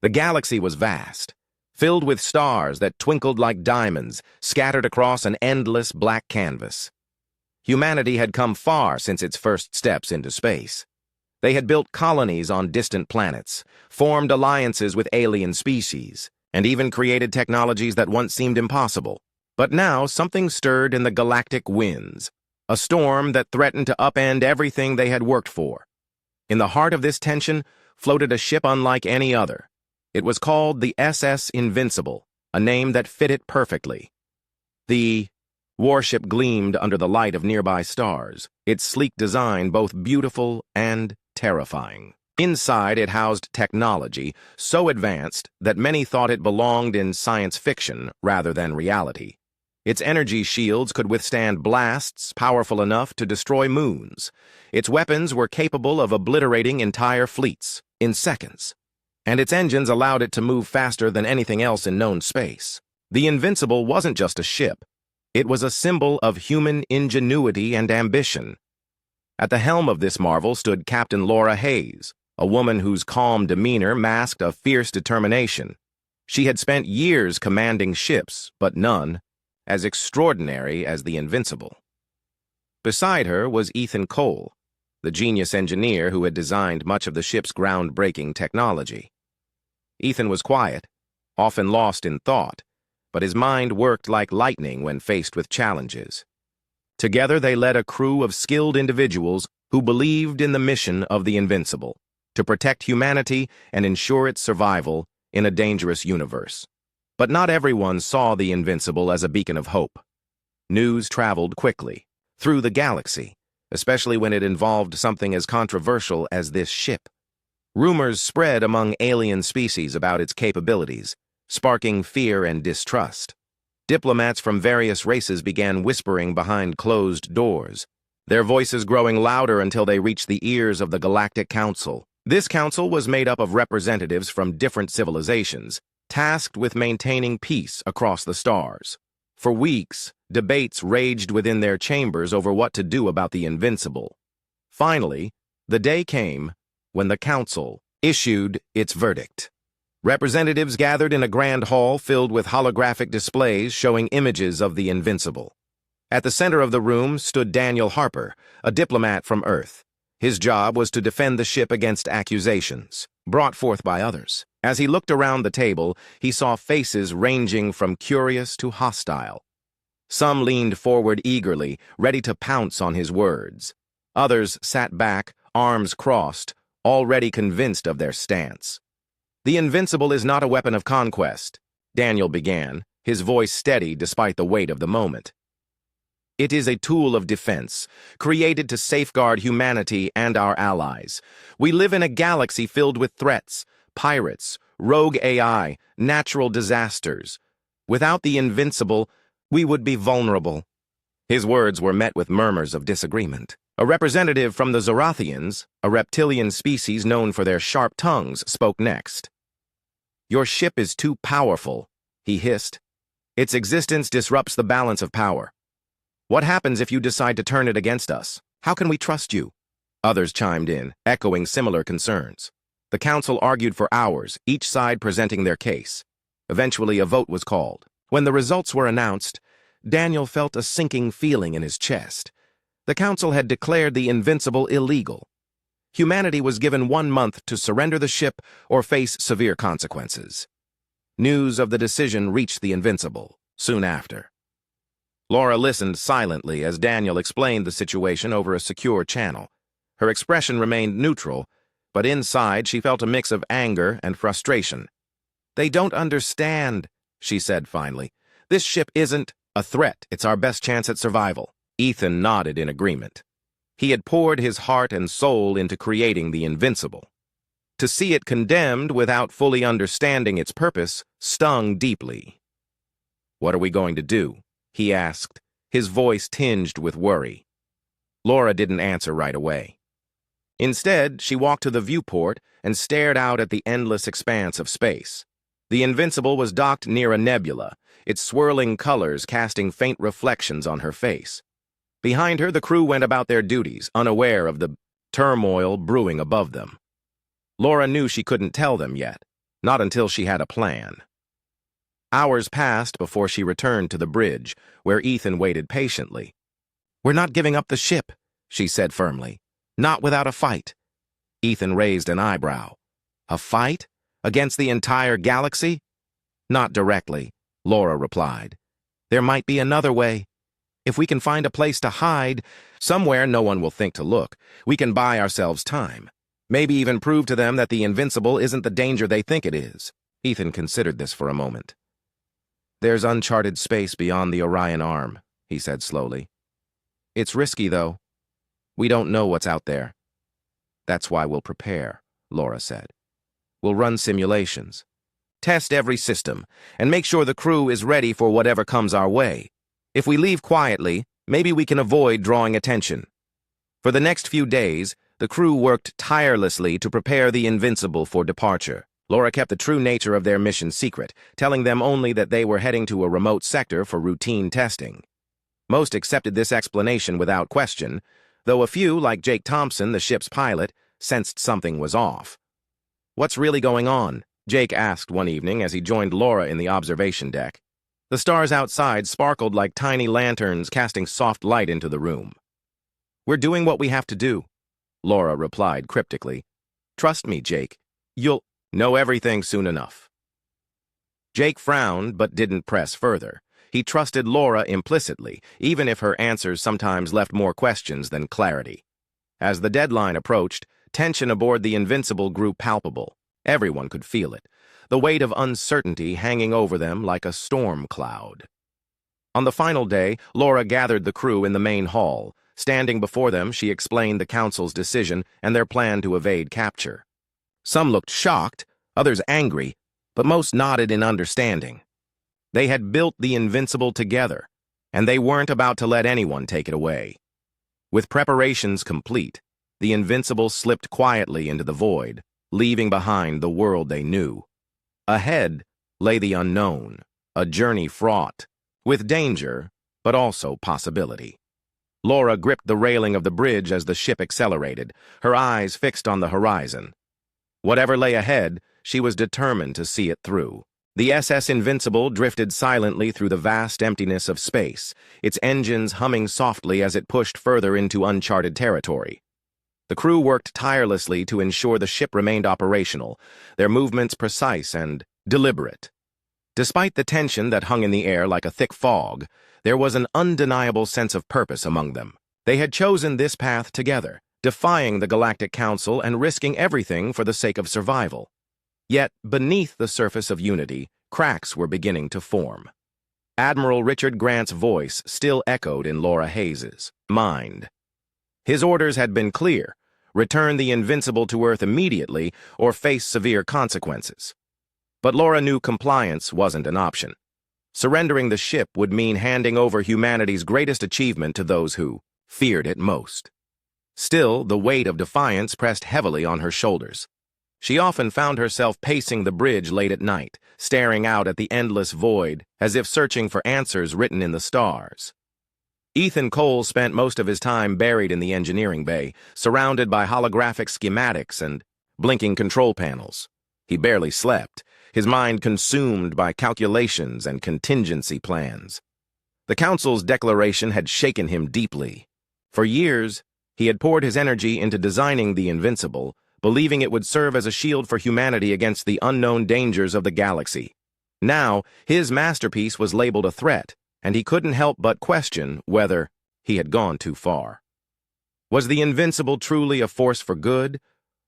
The galaxy was vast, filled with stars that twinkled like diamonds scattered across an endless black canvas. Humanity had come far since its first steps into space. They had built colonies on distant planets, formed alliances with alien species, and even created technologies that once seemed impossible. But now something stirred in the galactic winds, a storm that threatened to upend everything they had worked for. In the heart of this tension floated a ship unlike any other. It was called the SS Invincible, a name that fit it perfectly. The warship gleamed under the light of nearby stars, its sleek design both beautiful and terrifying. Inside, it housed technology so advanced that many thought it belonged in science fiction rather than reality. Its energy shields could withstand blasts powerful enough to destroy moons. Its weapons were capable of obliterating entire fleets in seconds, and its engines allowed it to move faster than anything else in known space. The Invincible wasn't just a ship. It was a symbol of human ingenuity and ambition. At the helm of this marvel stood Captain Laura Hayes, a woman whose calm demeanor masked a fierce determination. She had spent years commanding ships, but none as extraordinary as the Invincible. Beside her was Ethan Cole, the genius engineer who had designed much of the ship's groundbreaking technology. Ethan was quiet, often lost in thought, but his mind worked like lightning when faced with challenges. Together they led a crew of skilled individuals who believed in the mission of the Invincible, to protect humanity and ensure its survival in a dangerous universe. But not everyone saw the Invincible as a beacon of hope. News traveled quickly, through the galaxy, especially when it involved something as controversial as this ship. Rumors spread among alien species about its capabilities, sparking fear and distrust. Diplomats from various races began whispering behind closed doors, their voices growing louder until they reached the ears of the Galactic Council. This council was made up of representatives from different civilizations, tasked with maintaining peace across the stars. For weeks, debates raged within their chambers over what to do about the Invincible. Finally, the day came when the council issued its verdict. Representatives gathered in a grand hall filled with holographic displays showing images of the Invincible. At the center of the room stood Daniel Harper, a diplomat from Earth. His job was to defend the ship against accusations brought forth by others. As he looked around the table, he saw faces ranging from curious to hostile. Some leaned forward eagerly, ready to pounce on his words. Others sat back, arms crossed, already convinced of their stance. "The Invincible is not a weapon of conquest," Daniel began, his voice steady despite the weight of the moment. "It is a tool of defense, created to safeguard humanity and our allies. We live in a galaxy filled with threats, pirates, rogue AI, natural disasters. Without the Invincible, we would be vulnerable." His words were met with murmurs of disagreement. A representative from the Zorathians, a reptilian species known for their sharp tongues, spoke next. "Your ship is too powerful," he hissed. "Its existence disrupts the balance of power. What happens if you decide to turn it against us? How can we trust you?" Others chimed in, echoing similar concerns. The council argued for hours, each side presenting their case. Eventually, a vote was called. When the results were announced, Daniel felt a sinking feeling in his chest. The council had declared the Invincible illegal. Humanity was given 1 month to surrender the ship or face severe consequences. News of the decision reached the Invincible soon after. Laura listened silently as Daniel explained the situation over a secure channel. Her expression remained neutral, but inside she felt a mix of anger and frustration. "They don't understand," she said finally. "This ship isn't a threat. It's our best chance at survival." Ethan nodded in agreement. He had poured his heart and soul into creating the Invincible. To see it condemned without fully understanding its purpose stung deeply. "What are we going to do?" he asked, his voice tinged with worry. Laura didn't answer right away. Instead, she walked to the viewport and stared out at the endless expanse of space. The Invincible was docked near a nebula, its swirling colors casting faint reflections on her face. Behind her, the crew went about their duties, unaware of the turmoil brewing above them. Laura knew she couldn't tell them yet, Not until she had a plan. Hours passed before she returned to the bridge, where Ethan waited patiently. "We're not giving up the ship," she said firmly. "Not without a fight." Ethan raised an eyebrow. "A fight? Against the entire galaxy?" "Not directly," Laura replied. "There might be another way. If we can find a place to hide, somewhere no one will think to look, we can buy ourselves time. Maybe even prove to them that the invincible isn't the danger they think it is." Ethan considered this for a moment. "There's uncharted space beyond the Orion Arm," he said slowly. "It's risky, though. We don't know what's out there." "That's why we'll prepare," Laura said. "We'll run simulations, test every system, and make sure the crew is ready for whatever comes our way. If we leave quietly, maybe we can avoid drawing attention." For the next few days, the crew worked tirelessly to prepare the Invincible for departure. Laura kept the true nature of their mission secret, telling them only that they were heading to a remote sector for routine testing. Most accepted this explanation without question, though a few, like Jake Thompson, the ship's pilot, sensed something was off. "What's really going on?" Jake asked one evening as he joined Laura in the observation deck. The stars outside sparkled like tiny lanterns casting soft light into the room. "We're doing what we have to do," Laura replied cryptically. "Trust me, Jake. You'll know everything soon enough." Jake frowned but didn't press further. He trusted Laura implicitly, even if her answers sometimes left more questions than clarity. As the deadline approached, tension aboard the Invincible grew palpable. Everyone could feel it, the weight of uncertainty hanging over them like a storm cloud. On the final day, Laura gathered the crew in the main hall. Standing before them, she explained the Council's decision and their plan to evade capture. Some looked shocked, others angry, but most nodded in understanding. They had built the Invincible together, and they weren't about to let anyone take it away. With preparations complete, the Invincible slipped quietly into the void, leaving behind the world they knew. Ahead lay the unknown, a journey fraught with danger, but also possibility. Laura gripped the railing of the bridge as the ship accelerated, her eyes fixed on the horizon. Whatever lay ahead, she was determined to see it through. The SS Invincible drifted silently through the vast emptiness of space, its engines humming softly as it pushed further into uncharted territory. The crew worked tirelessly to ensure the ship remained operational, their movements precise and deliberate. Despite the tension that hung in the air like a thick fog, there was an undeniable sense of purpose among them. They had chosen this path together, defying the Galactic Council and risking everything for the sake of survival. Yet, beneath the surface of unity, cracks were beginning to form. Admiral Richard Grant's voice still echoed in Laura Hayes's mind. His orders had been clear: return the Invincible to Earth immediately or face severe consequences. But Laura knew compliance wasn't an option. Surrendering the ship would mean handing over humanity's greatest achievement to those who feared it most. Still, the weight of defiance pressed heavily on her shoulders. She often found herself pacing the bridge late at night, staring out at the endless void as if searching for answers written in the stars. Ethan Cole spent most of his time buried in the engineering bay, surrounded by holographic schematics and blinking control panels. He barely slept, his mind consumed by calculations and contingency plans. The Council's declaration had shaken him deeply. For years, he had poured his energy into designing the Invincible, believing it would serve as a shield for humanity against the unknown dangers of the galaxy. Now, his masterpiece was labeled a threat, and he couldn't help but question whether he had gone too far. Was the Invincible truly a force for good,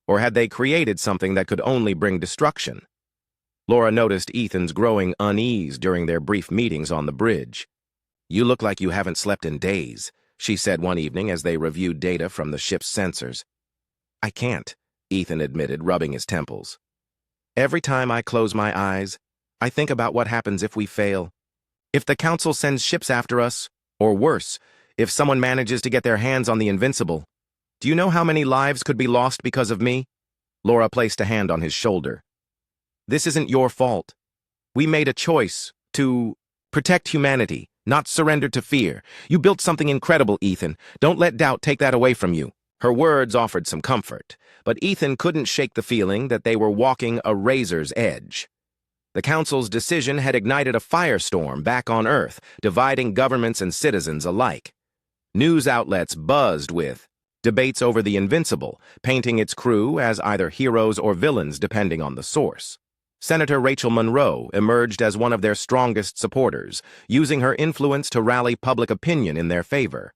or had they created something that could only bring destruction? Laura noticed Ethan's growing unease during their brief meetings on the bridge. "You look like you haven't slept in days," she said one evening as they reviewed data from the ship's sensors. "I can't," Ethan admitted, rubbing his temples. "Every time I close my eyes, I think about what happens if we fail. If the Council sends ships after us, or worse, if someone manages to get their hands on the Invincible. Do you know how many lives could be lost because of me?" Laura placed a hand on his shoulder. "This isn't your fault. We made a choice to protect humanity, not surrender to fear. You built something incredible, Ethan. Don't let doubt take that away from you." Her words offered some comfort, but Ethan couldn't shake the feeling that they were walking a razor's edge. The Council's decision had ignited a firestorm back on Earth, dividing governments and citizens alike. News outlets buzzed with debates over the Invincible, painting its crew as either heroes or villains depending on the source. Senator Rachel Monroe emerged as one of their strongest supporters, using her influence to rally public opinion in their favor.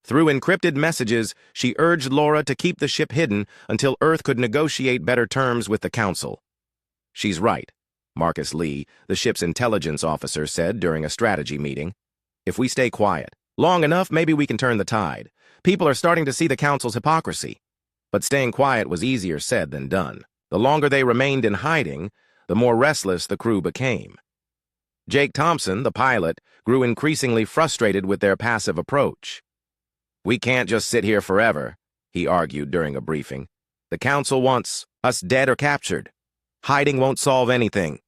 Through encrypted messages, she urged Laura to keep the ship hidden until Earth could negotiate better terms with the Council. "She's right," Marcus Lee, the ship's intelligence officer, said during a strategy meeting. "If we stay quiet long enough, maybe we can turn the tide. People are starting to see the Council's hypocrisy." But staying quiet was easier said than done. The longer they remained in hiding, the more restless the crew became. Jake Thompson, the pilot, grew increasingly frustrated with their passive approach. "We can't just sit here forever," he argued during a briefing. "The Council wants us dead or captured. Hiding won't solve anything."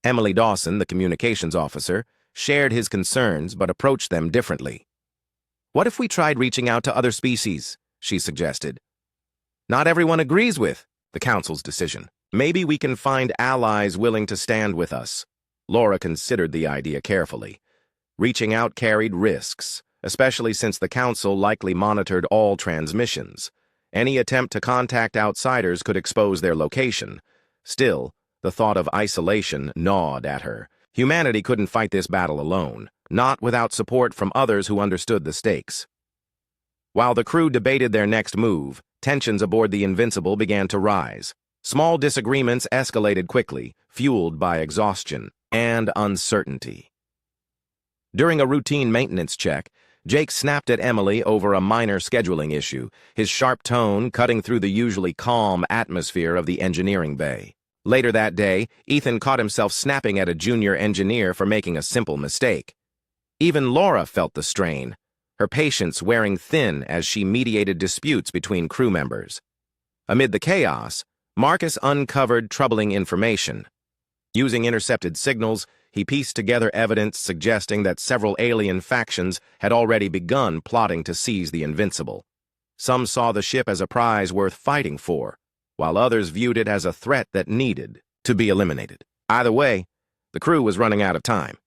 Emily Dawson, the communications officer, shared his concerns but approached them differently. "What if we tried reaching out to other species?" she suggested. "Not everyone agrees with the Council's decision. Maybe we can find allies willing to stand with us." Laura considered the idea carefully. Reaching out carried risks, especially since the Council likely monitored all transmissions. Any attempt to contact outsiders could expose their location. Still, the thought of isolation gnawed at her. Humanity couldn't fight this battle alone, not without support from others who understood the stakes. While the crew debated their next move, tensions aboard the Invincible began to rise. Small disagreements escalated quickly, fueled by exhaustion and uncertainty. During a routine maintenance check, Jake snapped at Emily over a minor scheduling issue, his sharp tone cutting through the usually calm atmosphere of the engineering bay. Later that day, Ethan caught himself snapping at a junior engineer for making a simple mistake. Even Laura felt the strain, her patience wearing thin as she mediated disputes between crew members. Amid the chaos, Marcus uncovered troubling information. Using intercepted signals, he pieced together evidence suggesting that several alien factions had already begun plotting to seize the Invincible. Some saw the ship as a prize worth fighting for, while others viewed it as a threat that needed to be eliminated. Either way, the crew was running out of time.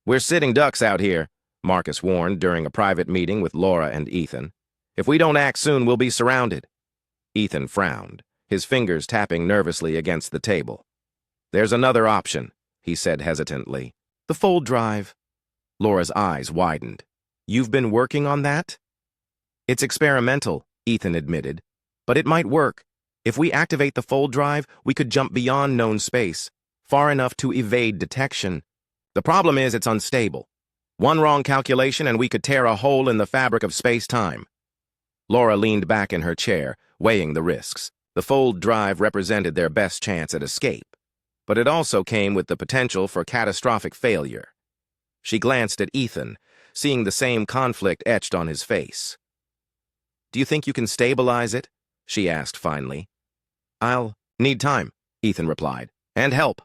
"We're sitting ducks out here," Marcus warned during a private meeting with Laura and Ethan. "If we don't act soon, we'll be surrounded." Ethan frowned, his fingers tapping nervously against the table. "There's another option," he said hesitantly. "The fold drive." Laura's eyes widened. "You've been working on that?" "It's experimental," Ethan admitted, "but it might work. If we activate the fold drive, we could jump beyond known space, far enough to evade detection. The problem is it's unstable. One wrong calculation and we could tear a hole in the fabric of space-time." Laura leaned back in her chair, weighing the risks. The fold drive represented their best chance at escape, but it also came with the potential for catastrophic failure. She glanced at Ethan, seeing the same conflict etched on his face. "Do you think you can stabilize it?" she asked finally. "I'll need time," Ethan replied, "and help."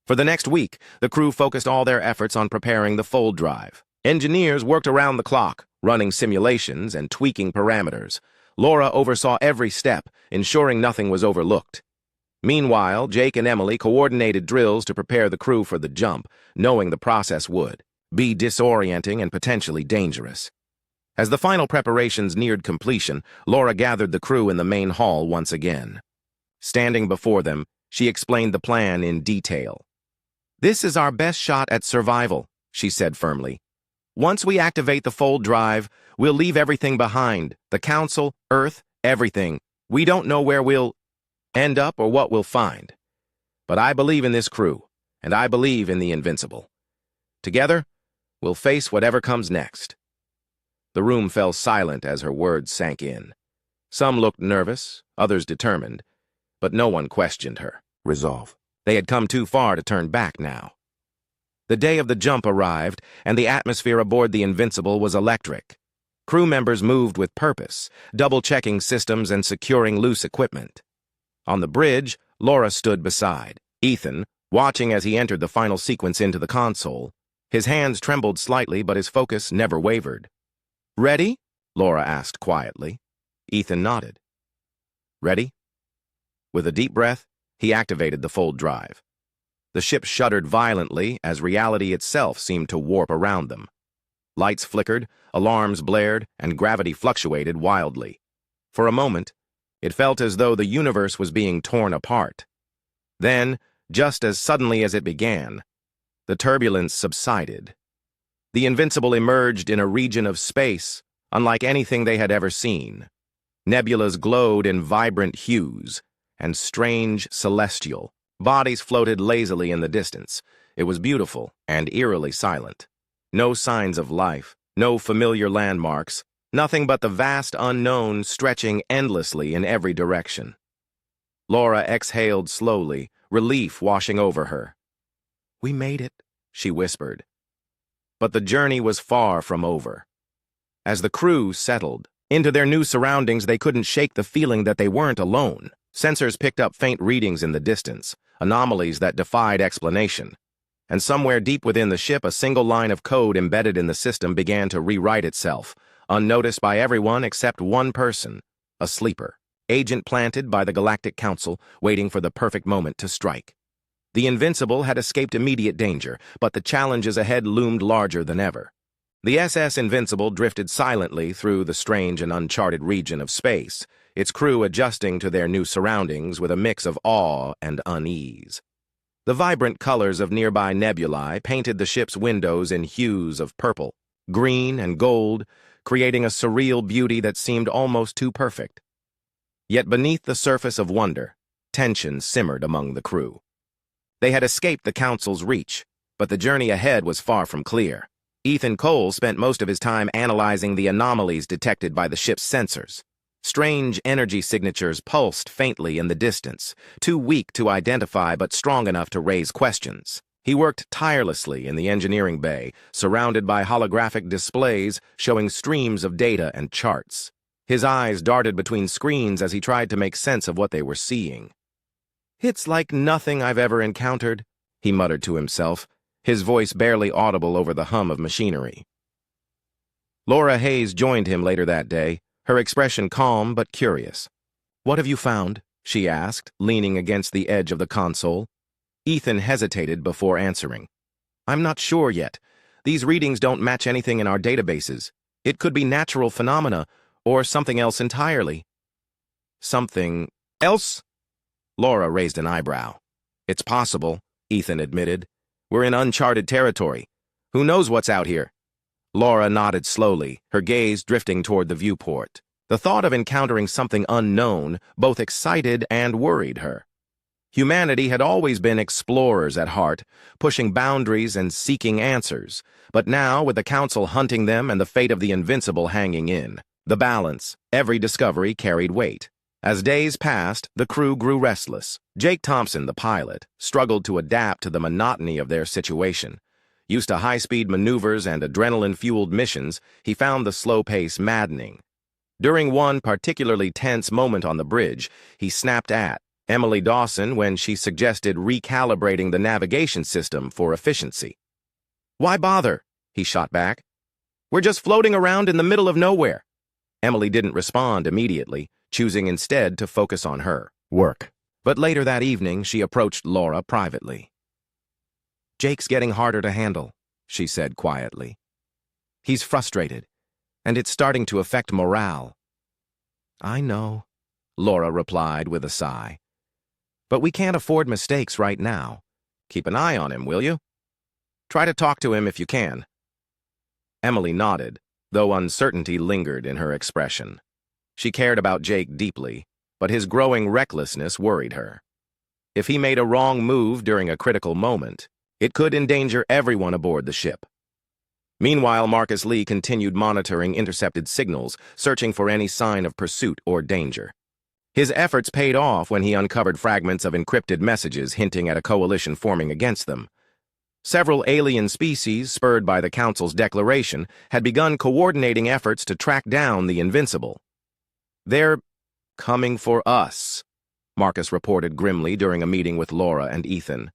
For the next week, the crew focused all their efforts on preparing the fold drive. Engineers worked around the clock, running simulations and tweaking parameters. Laura oversaw every step, ensuring nothing was overlooked. Meanwhile, Jake and Emily coordinated drills to prepare the crew for the jump, knowing the process would be disorienting and potentially dangerous. As the final preparations neared completion, Laura gathered the crew in the main hall once again. Standing before them, she explained the plan in detail. "This is our best shot at survival," she said firmly. "Once we activate the fold drive, we'll leave everything behind. The Council, Earth, everything. We don't know where we'll end up or what we'll find. But I believe in this crew, and I believe in the Invincible. Together, we'll face whatever comes next." The room fell silent as her words sank in. Some looked nervous, others determined, but no one questioned her resolve. They had come too far to turn back now. The day of the jump arrived, and the atmosphere aboard the Invincible was electric. Crew members moved with purpose, double-checking systems and securing loose equipment. On the bridge, Laura stood beside Ethan, watching as he entered the final sequence into the console. His hands trembled slightly, but his focus never wavered. "Ready?" Laura asked quietly. Ethan nodded. Ready? With a deep breath, he activated the fold drive. The ship shuddered violently as reality itself seemed to warp around them. Lights flickered, alarms blared, and gravity fluctuated wildly. For a moment, it felt as though the universe was being torn apart. Then, just as suddenly as it began, the turbulence subsided. The Invincible emerged in a region of space unlike anything they had ever seen. Nebulas glowed in vibrant hues, and strange, celestial bodies floated lazily in the distance. It was beautiful and eerily silent. No signs of life, no familiar landmarks, nothing but the vast unknown stretching endlessly in every direction. Laura exhaled slowly, relief washing over her. "We made it," she whispered. But the journey was far from over. As the crew settled into their new surroundings, they couldn't shake the feeling that they weren't alone. Sensors picked up faint readings in the distance, anomalies that defied explanation. And somewhere deep within the ship, a single line of code embedded in the system began to rewrite itself, unnoticed by everyone except one person, a sleeper, agent planted by the Galactic Council, waiting for the perfect moment to strike. The Invincible had escaped immediate danger, but the challenges ahead loomed larger than ever. The SS Invincible drifted silently through the strange and uncharted region of space, its crew adjusting to their new surroundings with a mix of awe and unease. The vibrant colors of nearby nebulae painted the ship's windows in hues of purple, green, and gold, creating a surreal beauty that seemed almost too perfect. Yet beneath the surface of wonder, tension simmered among the crew. They had escaped the Council's reach, but the journey ahead was far from clear. Ethan Cole spent most of his time analyzing the anomalies detected by the ship's sensors. Strange energy signatures pulsed faintly in the distance, too weak to identify but strong enough to raise questions. He worked tirelessly in the engineering bay, surrounded by holographic displays showing streams of data and charts. His eyes darted between screens as he tried to make sense of what they were seeing. "It's like nothing I've ever encountered," he muttered to himself, his voice barely audible over the hum of machinery. Laura Hayes joined him later that day, her expression calm but curious. "What have you found?" she asked, leaning against the edge of the console. Ethan hesitated before answering. "I'm not sure yet. These readings don't match anything in our databases. It could be natural phenomena, or something else entirely." "Something else?" Laura raised an eyebrow. "It's possible," Ethan admitted. "We're in uncharted territory. Who knows what's out here?" Laura nodded slowly, her gaze drifting toward the viewport. The thought of encountering something unknown both excited and worried her. Humanity had always been explorers at heart, pushing boundaries and seeking answers. But now, with the Council hunting them and the fate of the Invincible hanging in the balance, every discovery carried weight. As days passed, the crew grew restless. Jake Thompson, the pilot, struggled to adapt to the monotony of their situation. Used to high-speed maneuvers and adrenaline-fueled missions, he found the slow pace maddening. During one particularly tense moment on the bridge, he snapped at Emily Dawson when she suggested recalibrating the navigation system for efficiency. "Why bother?" he shot back. "We're just floating around in the middle of nowhere." Emily didn't respond immediately, choosing instead to focus on her work. But later that evening, she approached Laura privately. "Jake's getting harder to handle," she said quietly. "He's frustrated, and it's starting to affect morale." "I know," Laura replied with a sigh. "But we can't afford mistakes right now. Keep an eye on him, will you? Try to talk to him if you can." Emily nodded, though uncertainty lingered in her expression. She cared about Jake deeply, but his growing recklessness worried her. If he made a wrong move during a critical moment, it could endanger everyone aboard the ship. Meanwhile, Marcus Lee continued monitoring intercepted signals, searching for any sign of pursuit or danger. His efforts paid off when he uncovered fragments of encrypted messages hinting at a coalition forming against them. Several alien species, spurred by the Council's declaration, had begun coordinating efforts to track down the Invincible. "They're coming for us," Marcus reported grimly during a meeting with Laura and Ethan.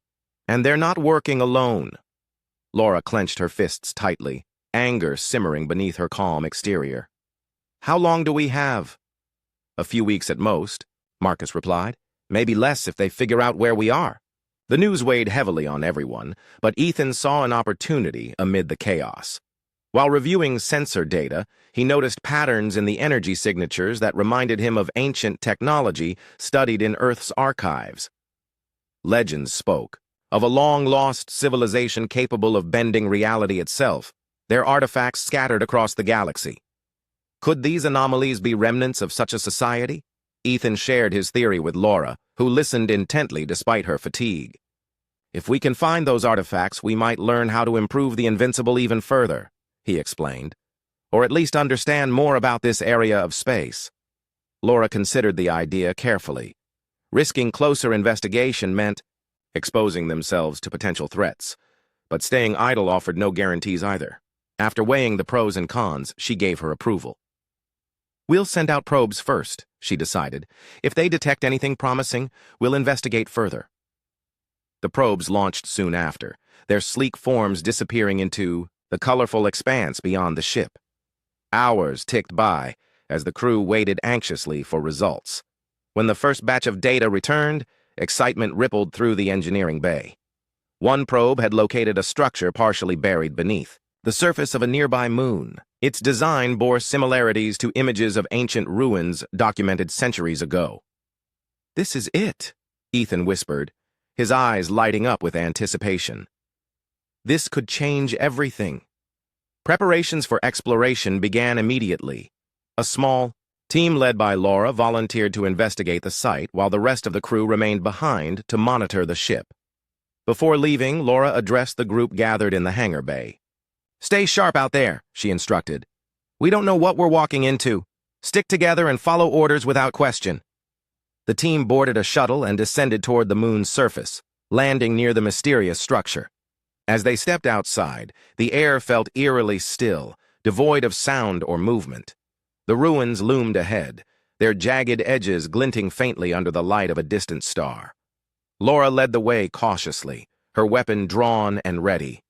"And they're not working alone." Laura clenched her fists tightly, anger simmering beneath her calm exterior. "How long do we have?" "A few weeks at most," Marcus replied. "Maybe less if they figure out where we are." The news weighed heavily on everyone, but Ethan saw an opportunity amid the chaos. While reviewing sensor data, he noticed patterns in the energy signatures that reminded him of ancient technology studied in Earth's archives. Legends spoke of a long-lost civilization capable of bending reality itself, their artifacts scattered across the galaxy. Could these anomalies be remnants of such a society? Ethan shared his theory with Laura, who listened intently despite her fatigue. "If we can find those artifacts, we might learn how to improve the Invincible even further," he explained, "or at least understand more about this area of space." Laura considered the idea carefully. Risking closer investigation meant exposing themselves to potential threats, but staying idle offered no guarantees either. After weighing the pros and cons, she gave her approval. "We'll send out probes first," she decided. "If they detect anything promising, we'll investigate further." The probes launched soon after, their sleek forms disappearing into the colorful expanse beyond the ship. Hours ticked by as the crew waited anxiously for results. When the first batch of data returned, excitement rippled through the engineering bay. One probe had located a structure partially buried beneath the surface of a nearby moon. Its design bore similarities to images of ancient ruins documented centuries ago. "This is it," Ethan whispered, his eyes lighting up with anticipation. This could change everything. Preparations for exploration began immediately. A small team led by Laura volunteered to investigate the site while the rest of the crew remained behind to monitor the ship. Before leaving, Laura addressed the group gathered in the hangar bay. "Stay sharp out there," she instructed. "We don't know what we're walking into. Stick together and follow orders without question." The team boarded a shuttle and descended toward the moon's surface, landing near the mysterious structure. As they stepped outside, the air felt eerily still, devoid of sound or movement. The ruins loomed ahead, their jagged edges glinting faintly under the light of a distant star. Laura led the way cautiously, her weapon drawn and ready.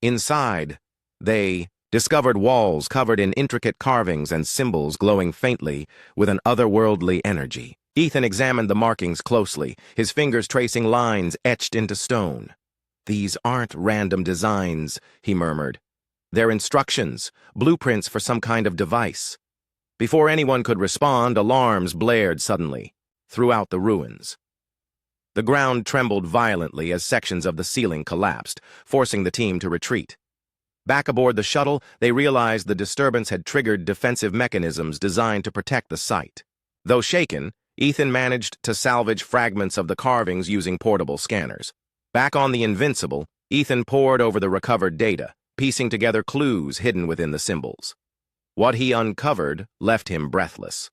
Inside, they discovered walls covered in intricate carvings and symbols glowing faintly with an otherworldly energy. Ethan examined the markings closely, his fingers tracing lines etched into stone. "These aren't random designs," he murmured. "They're instructions, blueprints for some kind of device." Before anyone could respond, alarms blared suddenly throughout the ruins. The ground trembled violently as sections of the ceiling collapsed, forcing the team to retreat. Back aboard the shuttle, they realized the disturbance had triggered defensive mechanisms designed to protect the site. Though shaken, Ethan managed to salvage fragments of the carvings using portable scanners. Back on the Invincible, Ethan pored over the recovered data, piecing together clues hidden within the symbols. What he uncovered left him breathless.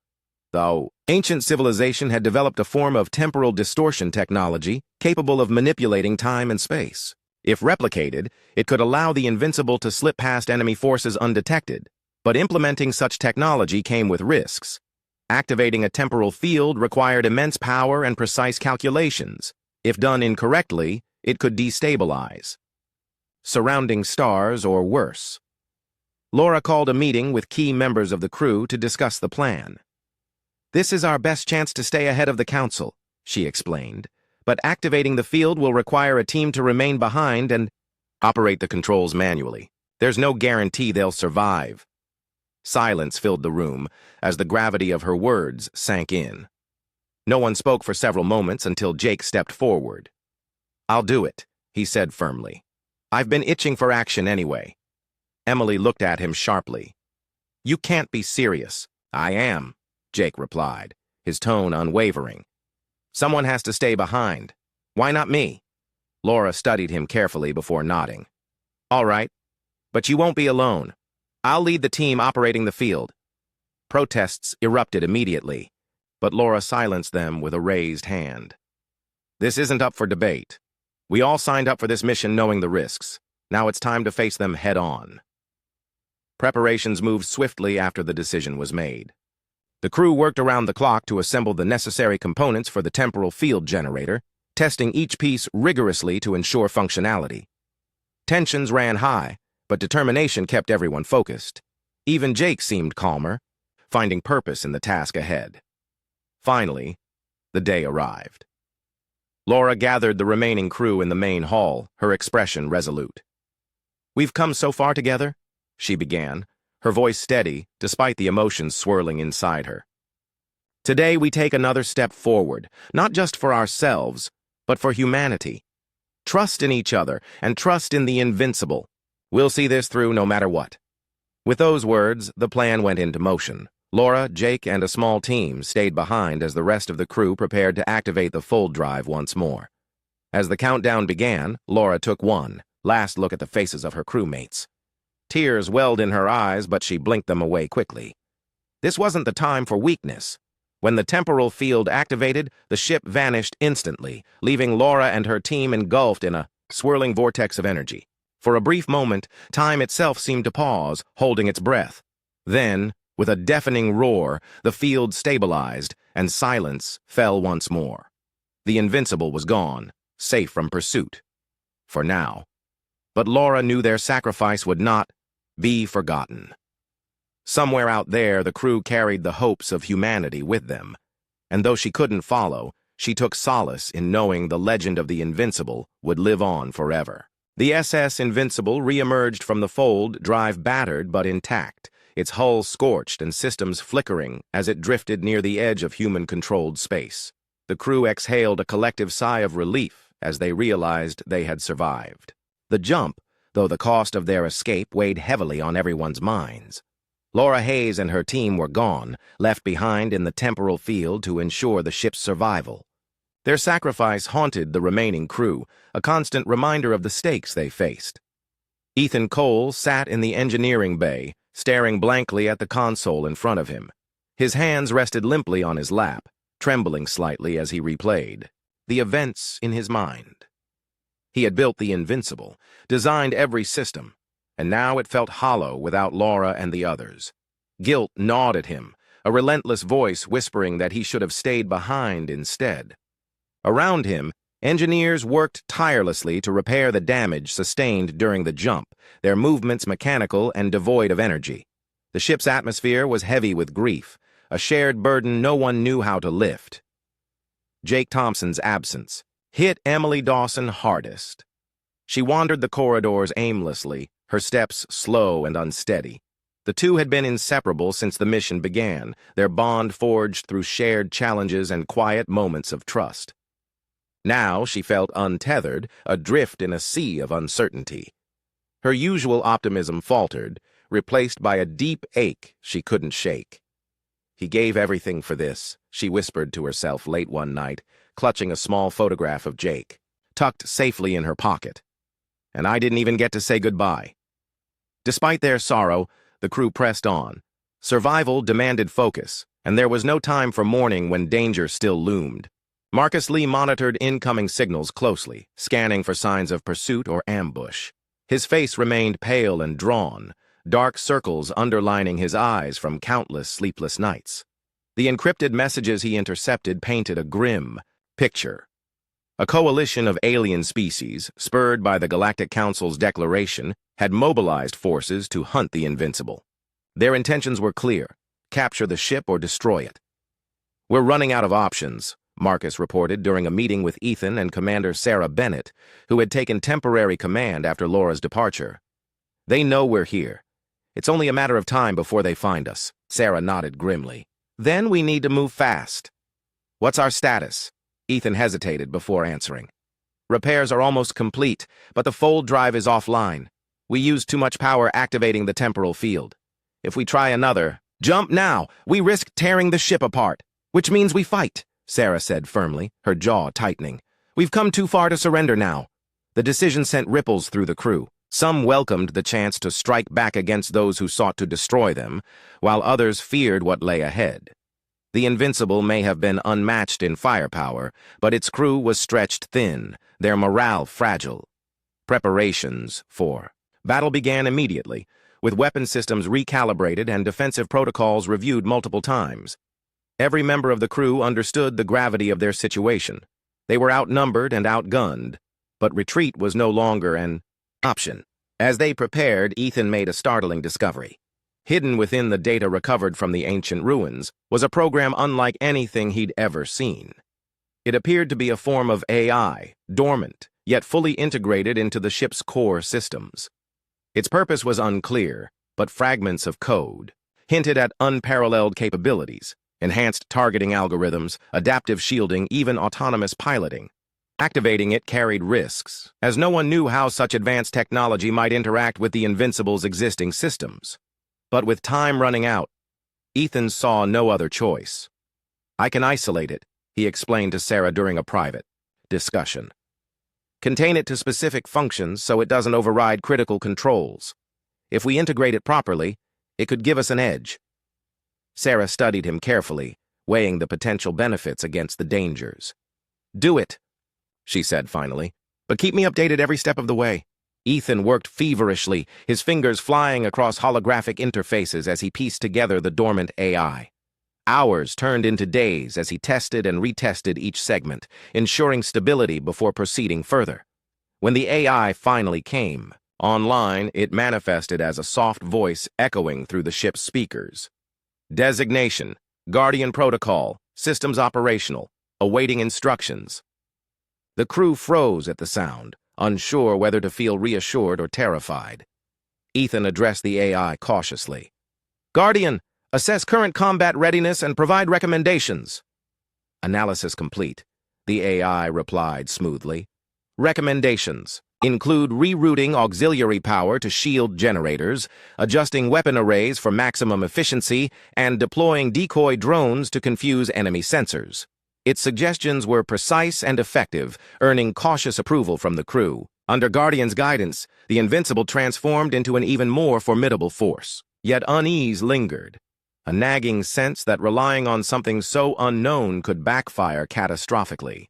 Though ancient civilization had developed a form of temporal distortion technology capable of manipulating time and space. If replicated, it could allow the Invincible to slip past enemy forces undetected. But implementing such technology came with risks. Activating a temporal field required immense power and precise calculations. If done incorrectly, it could destabilize surrounding stars or worse. Laura called a meeting with key members of the crew to discuss the plan. "This is our best chance to stay ahead of the Council," she explained, "but activating the field will require a team to remain behind and operate the controls manually. There's no guarantee they'll survive." Silence filled the room as the gravity of her words sank in. No one spoke for several moments until Jake stepped forward. "I'll do it," he said firmly. "I've been itching for action anyway." Emily looked at him sharply. "You can't be serious." "I am," Jake replied, his tone unwavering. "Someone has to stay behind. Why not me?" Laura studied him carefully before nodding. "All right, but you won't be alone. I'll lead the team operating the field." Protests erupted immediately, but Laura silenced them with a raised hand. "This isn't up for debate. We all signed up for this mission knowing the risks. Now it's time to face them head-on." Preparations moved swiftly after the decision was made. The crew worked around the clock to assemble the necessary components for the temporal field generator, testing each piece rigorously to ensure functionality. Tensions ran high, but determination kept everyone focused. Even Jake seemed calmer, finding purpose in the task ahead. Finally, the day arrived. Laura gathered the remaining crew in the main hall, her expression resolute. "We've come so far together," she began, her voice steady despite the emotions swirling inside her. "Today we take another step forward, not just for ourselves, but for humanity. Trust in each other and trust in the invincible. We'll see this through no matter what." With those words, the plan went into motion. Laura, Jake, and a small team stayed behind as the rest of the crew prepared to activate the fold drive once more. As the countdown began, Laura took one last look at the faces of her crewmates. Tears welled in her eyes, but she blinked them away quickly. This wasn't the time for weakness. When the temporal field activated, the ship vanished instantly, leaving Laura and her team engulfed in a swirling vortex of energy. For a brief moment, time itself seemed to pause, holding its breath. Then, with a deafening roar, the field stabilized, and silence fell once more. The Invincible was gone, safe from pursuit. For now. But Laura knew their sacrifice would not be forgotten. Somewhere out there, the crew carried the hopes of humanity with them. And though she couldn't follow, she took solace in knowing the legend of the Invincible would live on forever. The SS Invincible re-emerged from the fold drive battered but intact, its hull scorched and systems flickering as it drifted near the edge of human-controlled space. The crew exhaled a collective sigh of relief as they realized they had survived. The jump, though the cost of their escape, weighed heavily on everyone's minds. Laura Hayes and her team were gone, left behind in the temporal field to ensure the ship's survival. Their sacrifice haunted the remaining crew, a constant reminder of the stakes they faced. Ethan Cole sat in the engineering bay, staring blankly at the console in front of him. His hands rested limply on his lap, trembling slightly as he replayed the events in his mind. He had built the Invincible, designed every system, and now it felt hollow without Laura and the others. Guilt gnawed at him, a relentless voice whispering that he should have stayed behind instead. Around him, engineers worked tirelessly to repair the damage sustained during the jump, their movements mechanical and devoid of energy. The ship's atmosphere was heavy with grief, a shared burden no one knew how to lift. Jake Thompson's absence hit Emily Dawson hardest. She wandered the corridors aimlessly, her steps slow and unsteady. The two had been inseparable since the mission began, their bond forged through shared challenges and quiet moments of trust. Now she felt untethered, adrift in a sea of uncertainty. Her usual optimism faltered, replaced by a deep ache she couldn't shake. "He gave everything for this," she whispered to herself late one night, clutching a small photograph of Jake, tucked safely in her pocket. "And I didn't even get to say goodbye." Despite their sorrow, the crew pressed on. Survival demanded focus, and there was no time for mourning when danger still loomed. Marcus Lee monitored incoming signals closely, scanning for signs of pursuit or ambush. His face remained pale and drawn, dark circles underlining his eyes from countless sleepless nights. The encrypted messages he intercepted painted a grim picture. A coalition of alien species, spurred by the Galactic Council's declaration, had mobilized forces to hunt the Invincible. Their intentions were clear: capture the ship or destroy it. "We're running out of options," Marcus reported during a meeting with Ethan and Commander Sarah Bennett, who had taken temporary command after Laura's departure. "They know we're here. It's only a matter of time before they find us." Sarah nodded grimly. "Then we need to move fast." "What's our status?" Ethan hesitated before answering. "Repairs are almost complete, but the fold drive is offline. We used too much power activating the temporal field. If we try another—" "Jump now! We risk tearing the ship apart, which means we fight," Sarah said firmly, her jaw tightening. "We've come too far to surrender now." The decision sent ripples through the crew. Some welcomed the chance to strike back against those who sought to destroy them, while others feared what lay ahead. The Invincible may have been unmatched in firepower, but its crew was stretched thin, their morale fragile. Preparations for battle began immediately, with weapon systems recalibrated and defensive protocols reviewed multiple times. Every member of the crew understood the gravity of their situation. They were outnumbered and outgunned, but retreat was no longer an option. As they prepared, Ethan made a startling discovery. Hidden within the data recovered from the ancient ruins was a program unlike anything he'd ever seen. It appeared to be a form of AI, dormant, yet fully integrated into the ship's core systems. Its purpose was unclear, but fragments of code hinted at unparalleled capabilities, enhanced targeting algorithms, adaptive shielding, even autonomous piloting. Activating it carried risks, as no one knew how such advanced technology might interact with the Invincible's existing systems. But with time running out, Ethan saw no other choice. "I can isolate it," he explained to Sarah during a private discussion. "Contain it to specific functions so it doesn't override critical controls. If we integrate it properly, it could give us an edge." Sarah studied him carefully, weighing the potential benefits against the dangers. "Do it," she said finally, "but keep me updated every step of the way." Ethan worked feverishly, his fingers flying across holographic interfaces as he pieced together the dormant AI. Hours turned into days as he tested and retested each segment, ensuring stability before proceeding further. When the AI finally came online, it manifested as a soft voice echoing through the ship's speakers. "Designation, Guardian Protocol, Systems Operational, awaiting instructions." The crew froze at the sound, unsure whether to feel reassured or terrified. Ethan addressed the AI cautiously. "Guardian, assess current combat readiness and provide recommendations." Analysis complete, the AI replied smoothly. "Recommendations include rerouting auxiliary power to shield generators, adjusting weapon arrays for maximum efficiency, and deploying decoy drones to confuse enemy sensors." Its suggestions were precise and effective, earning cautious approval from the crew. Under Guardian's guidance, the Invincible transformed into an even more formidable force. Yet unease lingered, a nagging sense that relying on something so unknown could backfire catastrophically.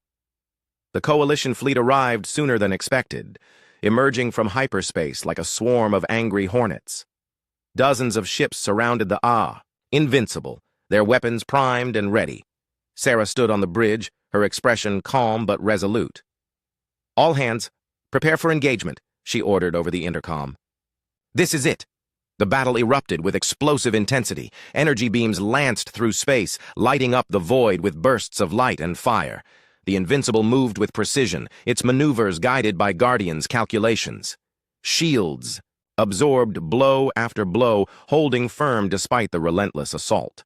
The Coalition fleet arrived sooner than expected, emerging from hyperspace like a swarm of angry hornets. Dozens of ships surrounded the Invincible, their weapons primed and ready. Sarah stood on the bridge, her expression calm but resolute. "All hands, prepare for engagement," she ordered over the intercom. "This is it." The battle erupted with explosive intensity. Energy beams lanced through space, lighting up the void with bursts of light and fire. The Invincible moved with precision, its maneuvers guided by Guardian's calculations. Shields absorbed blow after blow, holding firm despite the relentless assault.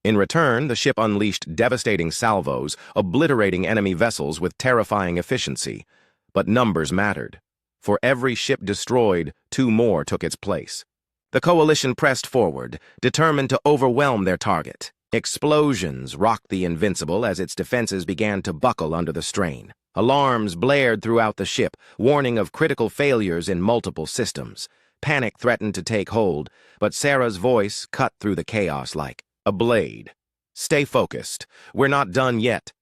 In return, the ship unleashed devastating salvos, obliterating enemy vessels with terrifying efficiency. But numbers mattered. For every ship destroyed, 2 more took its place. The Coalition pressed forward, determined to overwhelm their target. Explosions rocked the Invincible as its defenses began to buckle under the strain. Alarms blared throughout the ship, warning of critical failures in multiple systems. Panic threatened to take hold, but Sarah's voice cut through the chaos like a blade. "Stay focused. We're not done yet."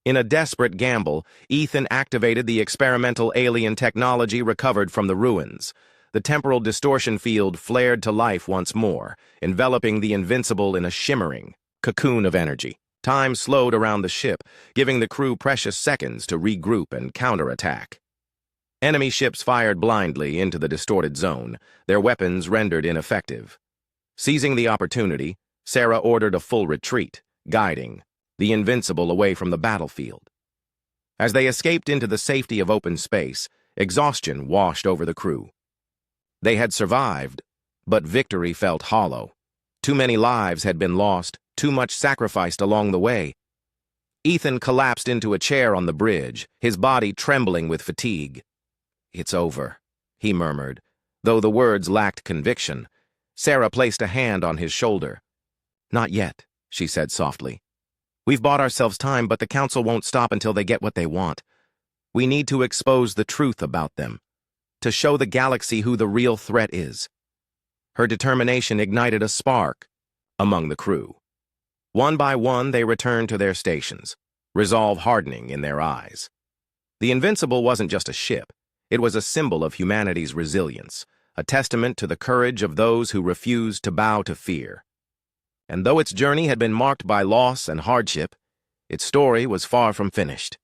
In a desperate gamble, Ethan activated the experimental alien technology recovered from the ruins. The temporal distortion field flared to life once more, enveloping the Invincible in a shimmering cocoon of energy. Time slowed around the ship, giving the crew precious seconds to regroup and counterattack. Enemy ships fired blindly into the distorted zone, their weapons rendered ineffective. Seizing the opportunity, Sarah ordered a full retreat, guiding the Invincible away from the battlefield. As they escaped into the safety of open space, exhaustion washed over the crew. They had survived, but victory felt hollow. Too many lives had been lost, too much sacrificed along the way. Ethan collapsed into a chair on the bridge, his body trembling with fatigue. "It's over," he murmured, though the words lacked conviction. Sarah placed a hand on his shoulder. "Not yet," she said softly. "We've bought ourselves time, but the Council won't stop until they get what they want. We need to expose the truth about them, to show the galaxy who the real threat is." Her determination ignited a spark among the crew. One by one, they returned to their stations, resolve hardening in their eyes. The Invincible wasn't just a ship. It was a symbol of humanity's resilience, a testament to the courage of those who refused to bow to fear. And though its journey had been marked by loss and hardship, its story was far from finished.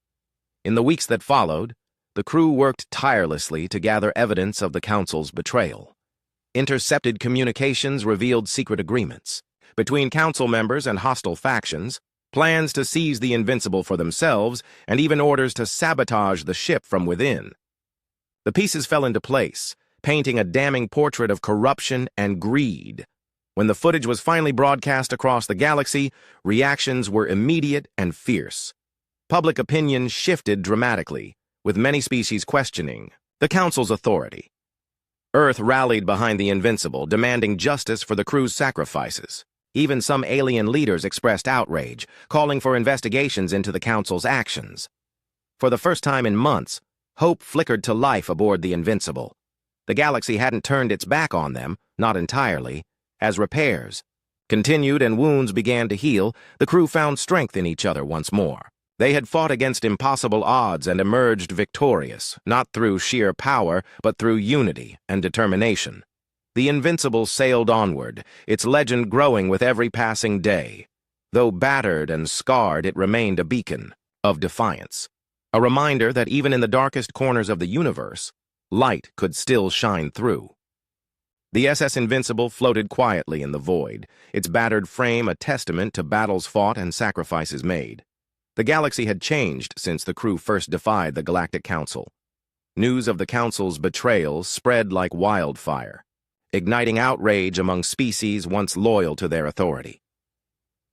In the weeks that followed, the crew worked tirelessly to gather evidence of the Council's betrayal. Intercepted communications revealed secret agreements between council members and hostile factions, plans to seize the Invincible for themselves, and even orders to sabotage the ship from within. The pieces fell into place, painting a damning portrait of corruption and greed. When the footage was finally broadcast across the galaxy, reactions were immediate and fierce. Public opinion shifted dramatically, with many species questioning the Council's authority. Earth rallied behind the Invincible, demanding justice for the crew's sacrifices. Even some alien leaders expressed outrage, calling for investigations into the Council's actions. For the first time in months, hope flickered to life aboard the Invincible. The galaxy hadn't turned its back on them, not entirely. As repairs continued and wounds began to heal, the crew found strength in each other once more. They had fought against impossible odds and emerged victorious, not through sheer power, but through unity and determination. The Invincible sailed onward, its legend growing with every passing day. Though battered and scarred, it remained a beacon of defiance. A reminder that even in the darkest corners of the universe, light could still shine through. The SS Invincible floated quietly in the void, its battered frame a testament to battles fought and sacrifices made. The galaxy had changed since the crew first defied the Galactic Council. News of the Council's betrayal spread like wildfire, igniting outrage among species once loyal to their authority.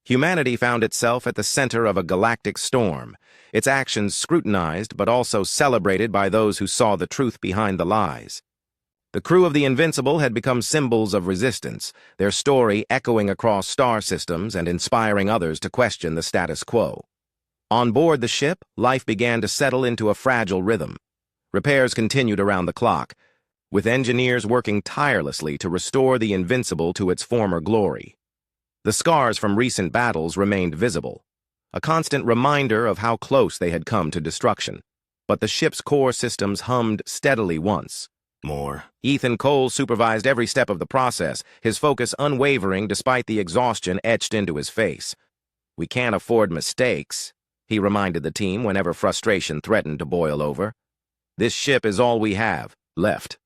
Humanity found itself at the center of a galactic storm, its actions scrutinized but also celebrated by those who saw the truth behind the lies. The crew of the Invincible had become symbols of resistance, their story echoing across star systems and inspiring others to question the status quo. On board the ship, life began to settle into a fragile rhythm. Repairs continued around the clock, with engineers working tirelessly to restore the Invincible to its former glory. The scars from recent battles remained visible, a constant reminder of how close they had come to destruction. But the ship's core systems hummed steadily once more. Ethan Cole supervised every step of the process, his focus unwavering despite the exhaustion etched into his face. "We can't afford mistakes," he reminded the team whenever frustration threatened to boil over. "This ship is all we have left."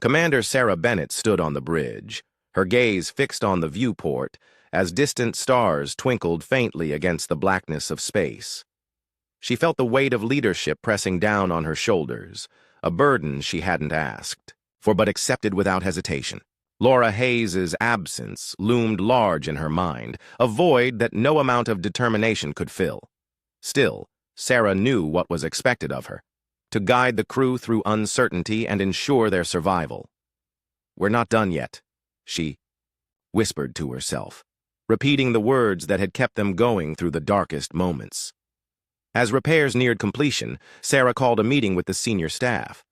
Commander Sarah Bennett stood on the bridge, her gaze fixed on the viewport as distant stars twinkled faintly against the blackness of space. She felt the weight of leadership pressing down on her shoulders, a burden she hadn't asked for but accepted without hesitation. Laura Hayes's absence loomed large in her mind, a void that no amount of determination could fill. Still, Sarah knew what was expected of her: to guide the crew through uncertainty and ensure their survival. "We're not done yet," she whispered to herself, repeating the words that had kept them going through the darkest moments. As repairs neared completion, Sarah called a meeting with the senior staff.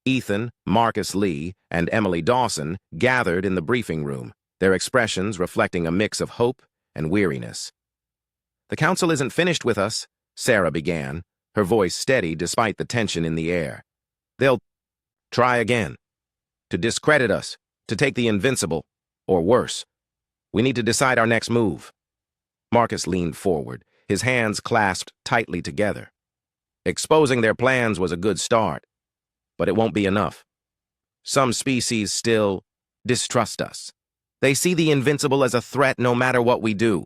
Ethan, Marcus Lee, and Emily Dawson gathered in the briefing room, their expressions reflecting a mix of hope and weariness. "The council isn't finished with us," Sarah began, her voice steady despite the tension in the air. "They'll try again. To discredit us, to take the Invincible, or worse. We need to decide our next move." Marcus leaned forward, his hands clasped tightly together. "Exposing their plans was a good start, but it won't be enough. Some species still distrust us. They see the Invincible as a threat no matter what we do."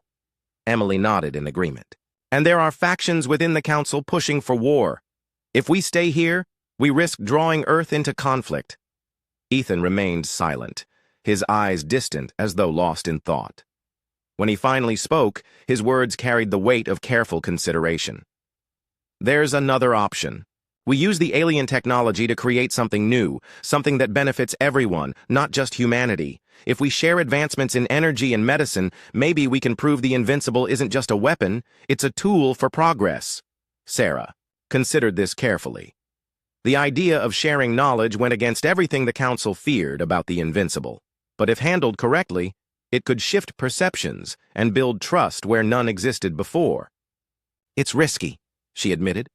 Emily nodded in agreement. "And there are factions within the council pushing for war. If we stay here, we risk drawing Earth into conflict." Ethan remained silent, his eyes distant as though lost in thought. When he finally spoke, his words carried the weight of careful consideration. "There's another option. We use the alien technology to create something new, something that benefits everyone, not just humanity. If we share advancements in energy and medicine, maybe we can prove the Invincible isn't just a weapon, it's a tool for progress." Sarah considered this carefully. The idea of sharing knowledge went against everything the council feared about the Invincible. But if handled correctly, it could shift perceptions and build trust where none existed before. "It's risky," she admitted,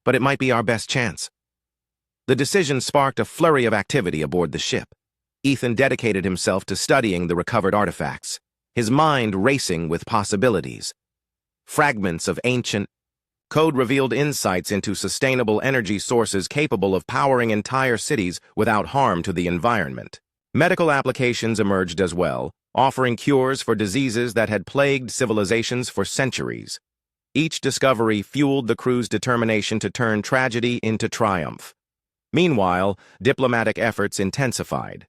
"but it might be our best chance." The decision sparked a flurry of activity aboard the ship. Ethan dedicated himself to studying the recovered artifacts, his mind racing with possibilities. Fragments of ancient code revealed insights into sustainable energy sources capable of powering entire cities without harm to the environment. Medical applications emerged as well, offering cures for diseases that had plagued civilizations for centuries. Each discovery fueled the crew's determination to turn tragedy into triumph. Meanwhile, diplomatic efforts intensified.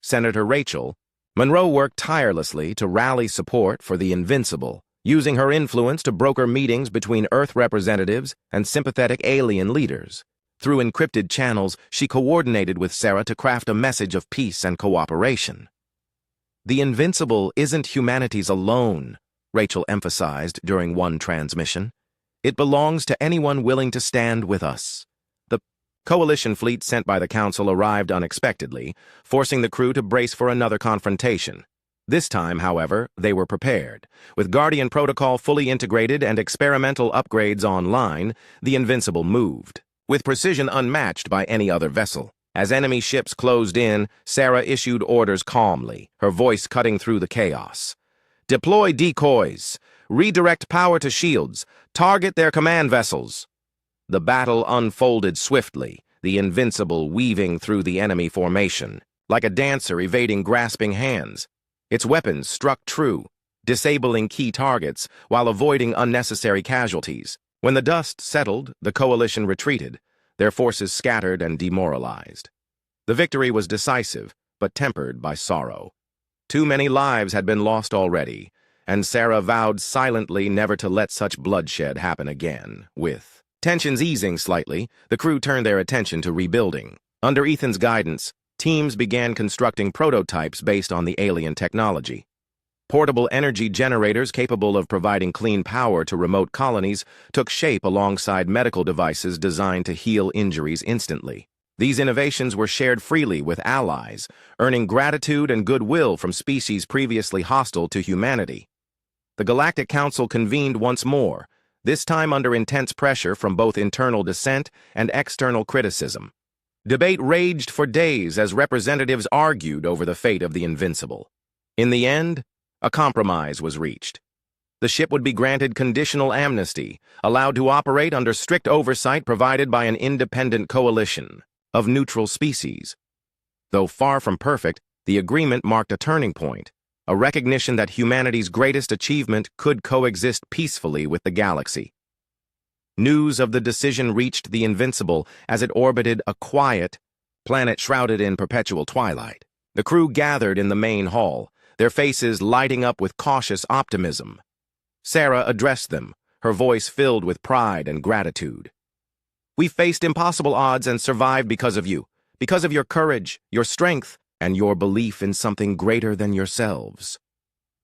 Senator Rachel Monroe worked tirelessly to rally support for the Invincible, using her influence to broker meetings between Earth representatives and sympathetic alien leaders. Through encrypted channels, she coordinated with Sarah to craft a message of peace and cooperation. The Invincible isn't humanity's alone, Rachel emphasized during one transmission. It belongs to anyone willing to stand with us. The coalition fleet sent by the Council arrived unexpectedly, forcing the crew to brace for another confrontation. This time, however, they were prepared. With Guardian Protocol fully integrated and experimental upgrades online, the Invincible moved, with precision unmatched by any other vessel. As enemy ships closed in, Sarah issued orders calmly, her voice cutting through the chaos. Deploy decoys. Redirect power to shields. Target their command vessels. The battle unfolded swiftly, the Invincible weaving through the enemy formation, like a dancer evading grasping hands. Its weapons struck true, disabling key targets while avoiding unnecessary casualties. When the dust settled, the coalition retreated, their forces scattered and demoralized. The victory was decisive, but tempered by sorrow. Too many lives had been lost already, and Sarah vowed silently never to let such bloodshed happen again. With tensions easing slightly, the crew turned their attention to rebuilding. Under Ethan's guidance, teams began constructing prototypes based on the alien technology. Portable energy generators capable of providing clean power to remote colonies took shape alongside medical devices designed to heal injuries instantly. These innovations were shared freely with allies, earning gratitude and goodwill from species previously hostile to humanity. The Galactic Council convened once more, this time under intense pressure from both internal dissent and external criticism. Debate raged for days as representatives argued over the fate of the Invincible. In the end, a compromise was reached. The ship would be granted conditional amnesty, allowed to operate under strict oversight provided by an independent coalition of neutral species. Though far from perfect, the agreement marked a turning point, a recognition that humanity's greatest achievement could coexist peacefully with the galaxy. News of the decision reached the Invincible as it orbited a quiet planet shrouded in perpetual twilight. The crew gathered in the main hall, their faces lighting up with cautious optimism. Sarah addressed them, her voice filled with pride and gratitude. "We faced impossible odds and survived because of you, because of your courage, your strength, and your belief in something greater than yourselves.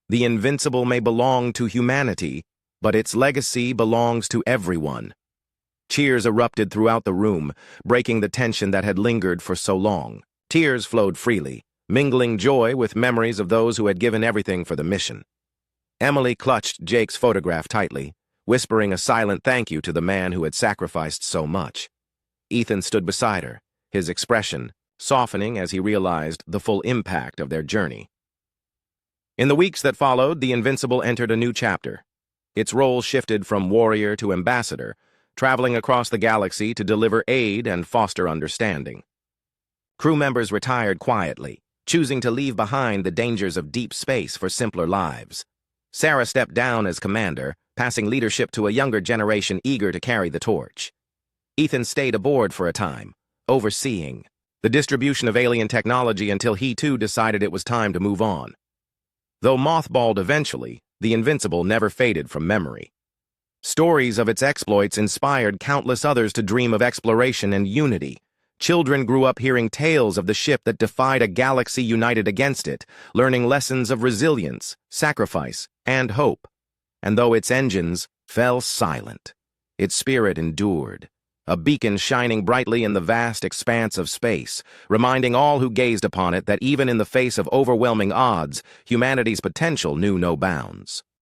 The Invincible may belong to humanity, but its legacy belongs to everyone." Cheers erupted throughout the room, breaking the tension that had lingered for so long. Tears flowed freely, mingling joy with memories of those who had given everything for the mission. Emily clutched Jake's photograph tightly, whispering a silent thank you to the man who had sacrificed so much. Ethan stood beside her, his expression softening as he realized the full impact of their journey. In the weeks that followed, the Invincible entered a new chapter. Its role shifted from warrior to ambassador, traveling across the galaxy to deliver aid and foster understanding. Crew members retired quietly, choosing to leave behind the dangers of deep space for simpler lives. Sarah stepped down as commander, passing leadership to a younger generation eager to carry the torch. Ethan stayed aboard for a time, overseeing the distribution of alien technology until he too decided it was time to move on. Though mothballed eventually, the Invincible never faded from memory. Stories of its exploits inspired countless others to dream of exploration and unity. Children grew up hearing tales of the ship that defied a galaxy united against it, learning lessons of resilience, sacrifice, and hope. And though its engines fell silent, its spirit endured, a beacon shining brightly in the vast expanse of space, reminding all who gazed upon it that even in the face of overwhelming odds, humanity's potential knew no bounds.